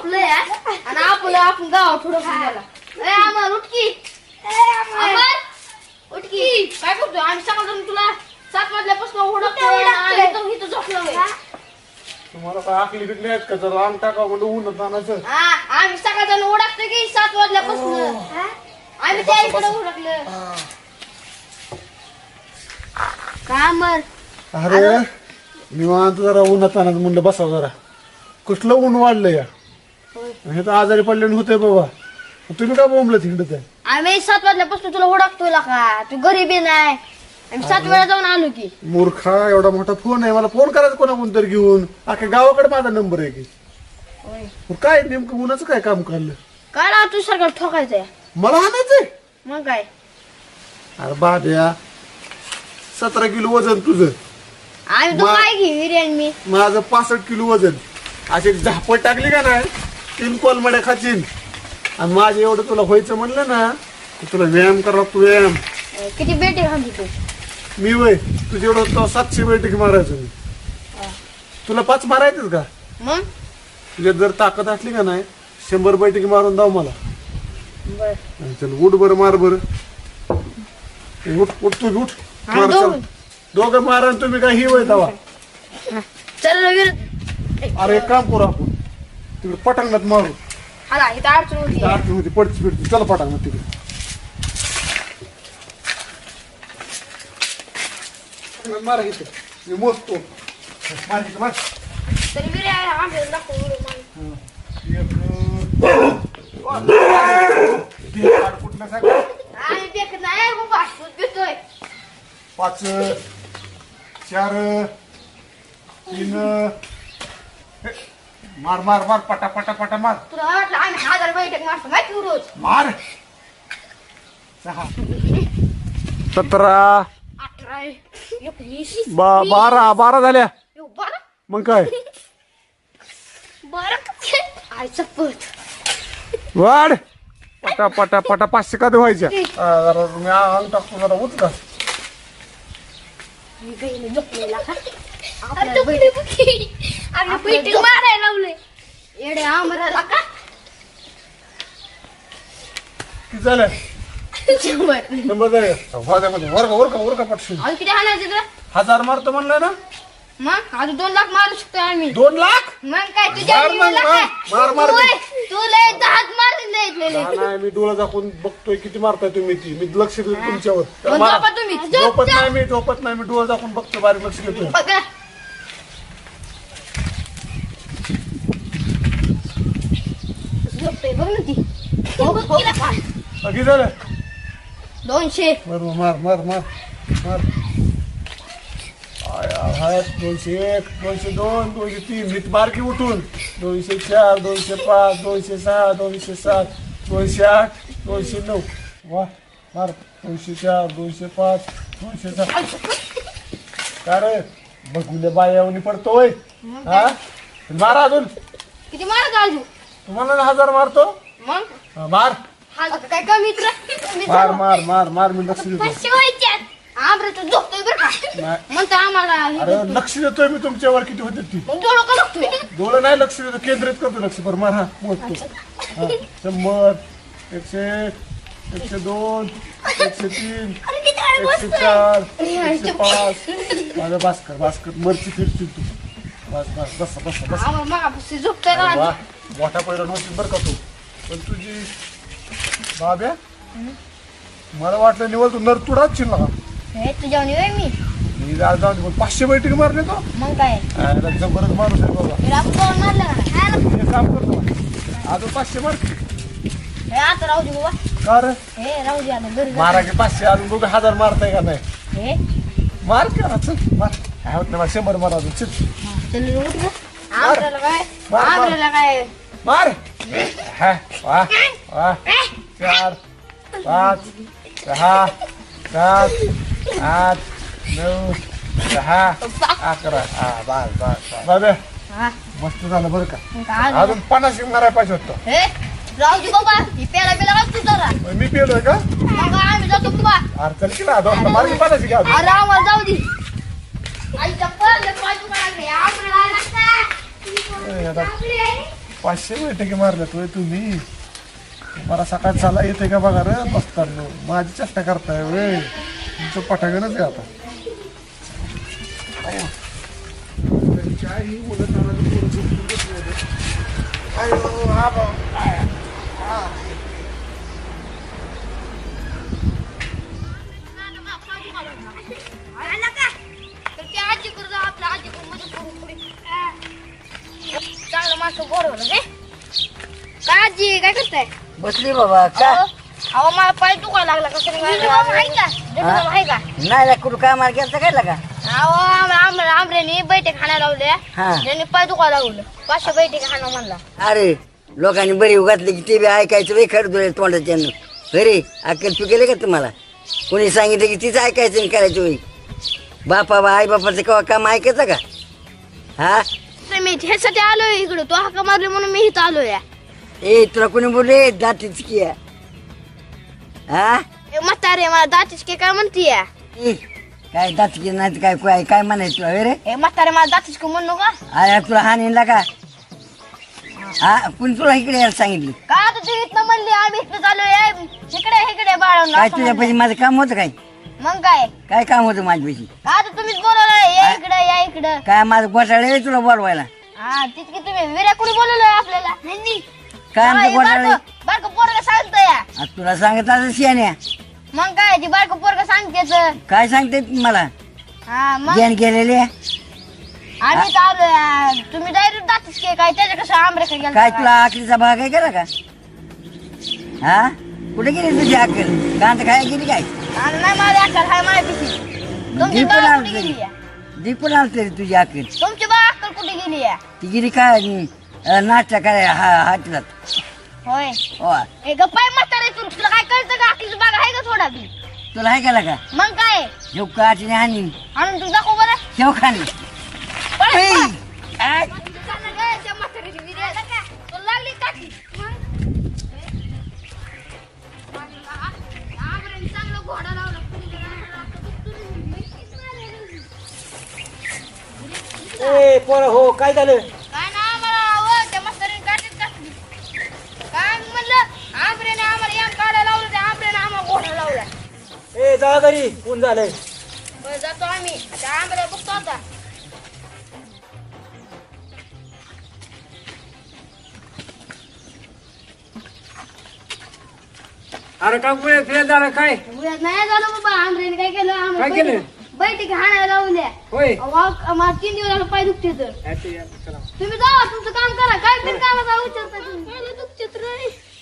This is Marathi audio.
झोपलंय आणि आपण गावात थोडं फिरायला. अमर उठकी, अमर उठकी. काय करतोय? आम्ही सकाळपासून तुला 7 वाजल्यापासून ओढतोय आणि इथं झोपलोय. तुम्हाला काय आकली बिकली आहेत का? जर अंग टाकावं म्हणजे ऊन तानाचं. आम्ही सकाळचा ओढकतोय की 7 वाजल्यापासून. आम्ही त्या इकडे ओढकलं. का अमर? अरे निवांत जरा उन्हात तानाच म्हणलं बसावं जरा. कुठलं ऊन वाढलं या. हे तर आजारी पडल्याने होते बाबा. तुम्ही काय बोंबलं तिकडे ते? आम्ही 7 वाजल्यापासून तुला ओळखतोय का? तू गरीबी नाही. आम्ही 7 वेळा जाऊन आलो की. मूर्खा, एवढा मोठा फोन आहे, मला फोन करायचा कोणाकोण तरी घेऊन. अख्या गावाकडे माझा नंबर आहे की. काय नेमकं उन्हाचं काय काम काढलं? काय ना तू सरकार ठोकायचंय मला आणायचंय. मग काय? अरे बाब्या, 17 किलो वजन तुझं, आम्ही तो काय घे बिर्याणी मी. माझं 65 किलो वजन. अशी झापड टाकली का नाही 3 कोलमड्या खाचीन. आणि माझं एवढं तुला व्हायचं म्हणलं ना, तुला व्यायाम करा लागतो. व्यायाम किती बेटे खाली तू? मी वय तुझं एवढं 700 बैठकी मारायचो मी. तुला 5 मारायचंच का? मग तुझ्यात जर ताकद असली का नाही 100 बैठकी मारून दाव मला. बर चल उठ बरं, मार बरं. उठ उठ तू उठ. मार चल. दोघं मारा आणि तुम्ही काय ही वय तवा. चल रवीर. अरे एक काम करू आपण, तिकडे पटांगणात मारू. हाला इथं अडचण होती. अडचण होती, पडची फिरती. चला पटांगणात तिकडे. मारा इथे, मी मोजतो. मार इथे, मार. तरी बिर्याणी आम्ही दाखवू कुठलं सांग. आम्ही बेक नाही बाबा, दूध पितोय. 5 4 3. मार मार मार, पटा पटा पटा मार. तुला वाटलं आम्ही 1000 बैठक मारतो माहिती रोज? मार. 6 17 18 19 12 झाल्या. 12 मग काय 12 आय चपत. वाढ. पटा पटा पटा 500 का व्हायच्या. जरा तुम्ही अंग टाकतो जरा उठ का. मी गईने झोपलेला का? आपल्या बैठक मारायला लावले येडे आमराला का? किती झालं? 100. 100 झाले. वर का पटशील. अजून किती हाणायचे तुला? 1000 मारतो म्हणलं ना. मग अजून 2 लाख मारू शकतो आम्ही. 2 लाख. मग काय तुझ्या मार, मार, मार, मार. तू लय 10 मारले. नाही मी डोळा दाखवून बघतोय किती मारताय तुम्ही. ती मी लक्ष देतो तुमच्यावर. मग मारा. झोपा तुम्ही. झोपत नाही मी डोळा दाखवून बघतोय, बारीक लक्ष देतोय. बघा झोपतोय बघ ना ती. किती झालं? 200. बरोबर. मार मार मार मार. 201 202 203. नीट बारकी उठून. 204 205 206 207 208 209. वा मार. 204 205 207. काय रे बघुले बायावनी पडतोय. हा मारा अजून. किती मारत अजून? तुम्हाला 1000 मारतो. मग हा, मार. हा काय कमी तुला? मार मार मार मार. मी लक्ष देतो. 500 व्हायच्यात. आमरे तू झोपतोय बरं का? नाही. म्हणतो आम्हाला अरे लक्ष देतोय मी तुमच्यावर किती होते ती. मग डोळं का बघतोय? डोळं नाही लक्ष देतो, केंद्रित करतो लक्ष. बरं मार. हा मोजतो. 100 101 102 103 104 105. माझं भास्कर मरची फिरची तू. बस बस बस बस बस. आम्हाला मागापासून झोपतोय ना. वा मोठा पैरण होती बरं का तू. पण तुझी बाब्या मला वाटलं निवड तू नरतुडाच चिनला का. हे तुझ्या निवे मी जाऊन 500 बैठकी मारले तो. मग काय जबरदस्त माणूस आहे बाबा. रामपावर मारलं का? हे काम करतो अजून 500 मार. हे आता राहू दे बाबा. का रे हे राहू दे आता घरी जा. मारा की 500 अजून बघू 1000 मारताय का नाही. हे मार का चल मार. काय होत नाही 100 मार अजून चल. चल उठ ना. आमऱ्याला काय? मार. आमऱ्याला काय? मार. हा वा वा 4 5 6 7 8 9 10 11. हा बस बस बाबा हा मस्त झालं बरं का. काय अजून 50 मारायला पाहिजे होतं. हे राहू दे बाबा. ही पेला पेला का तू जरा? मी पेलोय का. मग आम्ही जातो बाबा. अरे चल की ना दोन मार्गी 50 घ्या. अरे आम्हाला जाऊ दे. आई चप्पल पाय तू काय आमऱ्याला लागता. 500 बैठकी मारल्यात होय तुम्ही. मला सकाळ चाला येते का बघा रे बसताना. माझी चेष्टा करताय वे तुमचं पटागणच आहे आता. ही मुलं चालायला पोरं झोपून बसले होते. अयो हा भाऊ चांगलं माणसं बोरवलं काय काय आजी काय करताय? बसली बाबा का? अहो मला पाय दुखायला लागला कसं आहे का? नाही कुठं कामाला गेलता काय लागा? अहो आमऱ्याने बैठक खाण्याला लावल्या हा. त्यांनी पाय दुखायला लागलं 500 बैठक खाणं म्हणला. अरे लोकांनी बरी उगातली की ते बी ऐकायचं वे खरं दुरे तोंडाच्यानं. अरे अक्कल चुकेले का तुम्हाला? कोणी सांगितलं की तीच ऐकायचं आणि करायचं होई. बापा आई बापाचं केव्हा काम ऐकायचं का? हा मी ह्यासाठी आलोय इकडे. तो हाका मारले म्हणून मी इथं आलोय. ए तुला कोणी बोलले दाटीच की आहे? हा म्हातारे मला दातीच काय म्हणतीय? ई, काय दाटकी नाही काय काय काय म्हणायचं तुला रे? ए म्हातारे मला दातीच का म्हणू का? अरे तुला हानीला का? हा कुणी तुला इकडे यायला सांगितलं? का आता तू इथनं म्हणली आम्ही इथं चालूय इकडे बाळवून काय तुझ्या पैसे माझं काम होतं काय? मग काय काय काम होतं माझ्या पैसे? का आता तुम्हीच बोलवलंय या इकडं. काय माझं घोटाळे आहे तुला बोलवायला? हा तीच की तुम्ही विरा कुणी बोलवलंय आपल्याला? काय आमचं घोटाळे? बारक पोरग सांगतोय. आता तुला सांगत असं शियान्या मग काय ती बारक पोरग सांगतेच. काय सांगते मला? हा मग ज्ञान गेलेले आम्ही तर आलोय. तुम्ही डायरेक्ट दातीच की काय त्याच्या कसं आंबरेकडे गेला काय तुला आखरीचा भाग आहे करा का? हा कुठे गेली तुझी अक्कल? कांदा खायला गेली काय? नाही माझ्या अक्कल हाय माझ्या पिशी. तुमची दीपून बाळ आलं कुठे तरी गेली? दीपून आलं तरी तुझी अक्कल. तुमची बाळ अक्कल कुठे गेली? ती गेली काय नाश्ता काय हाटलात होय हो. हे गप्पाय म्हातारे तुला काय कळतं का? अक्कलीचा बाग आहे का थोडा बी? तुला आहे का का? मग काय जेव काठीने हानी आणून तू दाखव बरं. शेव खाली पळ, ऐ, पळ. ऐ, चालला गं, त्या म्हातारीची विडी आहे. तुला लागली काठी. आमऱ्याने चांगला घोडा लावला. ए पोरं हो काय झालं? काय ना आम्हाला त्या म्हातारीने काठीच घातली. काय म्हणलं आमऱ्याने आम्हाला याम काढायला लावलं. त्या आमऱ्याने आम्हाला घोडा लावला. ए जा घरी ऊन झालंय. बरं जातो आम्ही. त्या आंब्याला बघतो आता. अरे का पुढे फिरत झालं काय? मुळात नाही झालं बाबा. आंब्याने काय केलं? काय आम्हाला केलं? बैठक हाणायला लावल्या. होय मला 3 दिवस झालं पाय दुखते तर. तुम्ही जा तुमचं काम करा. काय तरी कामाचा विचार